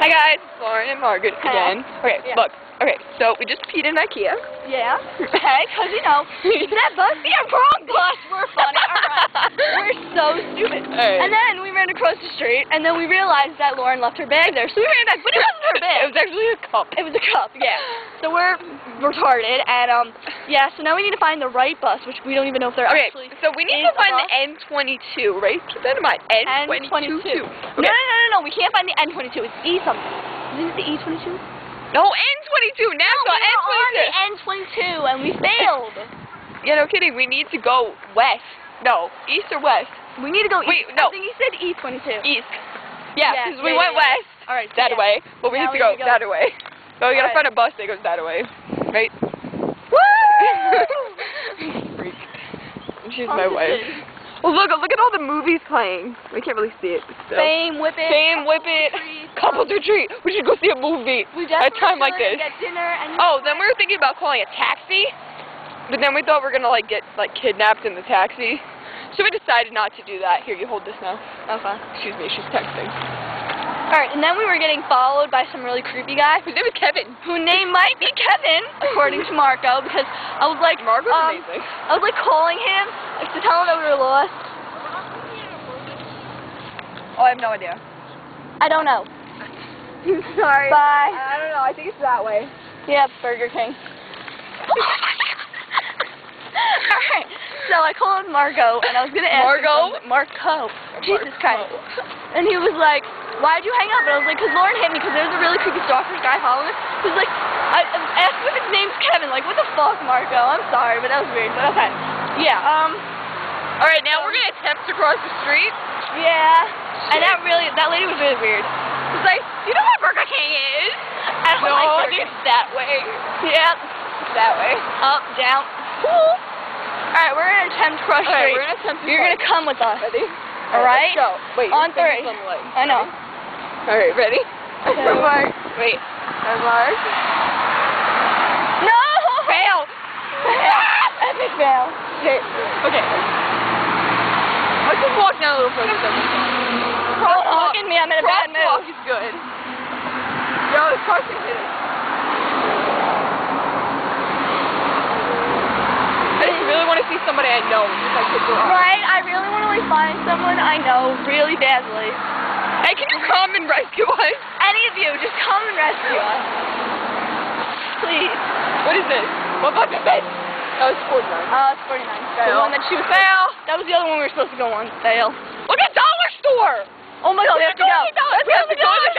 Hi guys, it's Lauren and Margaret again. Okay, yeah. Look. Okay, so we just peed in IKEA. Yeah. Okay, because that bus, yeah, wrong bus. We're funny. Alright. We're so stupid. Right. And then we ran across the street, and then we realized that Lauren left her bag there. So we ran back, but it wasn't her bag. It was actually a cup. It was a cup, yeah. So we're retarded, and yeah, so now we need to find the right bus, which we don't even know if they're actually. So we need to find the N22, right? Keep that in mind. N22. Okay. No, we can't find the N22. It's E something. Isn't it the E22? No, N22. NASA, no, we were on the N22. N22, and we failed. Yeah, no kidding. We need to go west. No, east or west? We need to go east. Wait, no. I think he said E22. East. Yeah, because we went west. All right. That way. But we need to go that way. So we gotta find a bus that goes that way. Right? Woo! Freak. She's my wife. Well, look at all the movies playing. We can't really see it, but still. Fame, Whip It. Fame, Whip It. Couples Retreat. We should go see a movie at a time like this. Get dinner and then we were thinking about calling a taxi, but then we thought we were gonna get kidnapped in the taxi, so we decided not to do that. Here, you hold this now. Okay. Excuse me, she's texting. Alright, and then we were getting followed by some really creepy guy. His name is Kevin. Whose name might be Kevin, according to Marco, because I was like, Marco's amazing. I was like calling him to tell him that we were lost. Oh, I have no idea. I don't know. Sorry. Bye. I don't know. I think it's that way. Yeah, Burger King. Alright, so I called Marco, and I was going to ask him. Marco? Jesus Christ. And he was like, why'd you hang up? And I was like, because Lauren hit me, because there's a really creepy stalker guy following us. He was like, I asked him if his name's Kevin. Like, what the fuck, Marco? I'm sorry, but that was weird. But okay. Yeah, Alright, now we're going to attempt to cross the street. Yeah. And that lady was really weird. She was like, you know what Burger King is? I don't like Burger King. It's that way. Yep. It's that way. Up, down. Cool. Alright, we're going to attempt to cross the street. We're going to attempt to You're going to come with us. Ready? Alright? Let's go. Wait, on 3. I know. Alright, ready? Okay. Mark. Wait. Mark. No! Fail! Epic fail. Okay. Let's just walk down a little further. Look at me, I'm in a bad mood. Crosswalk is good. Yo, this car's gonna hit us. I just really want to see somebody I know if I could go out. Right? I really want to find someone I know really badly. Hey, can you come and rescue us? Any of you, just come and rescue us. Please. What is this? What bus is this? Oh, it's 49. It's 49. The one that she was fail. That was the other one we were supposed to go on. Fail. Look at Dollar Store! Oh my god, we have to go. We have to go to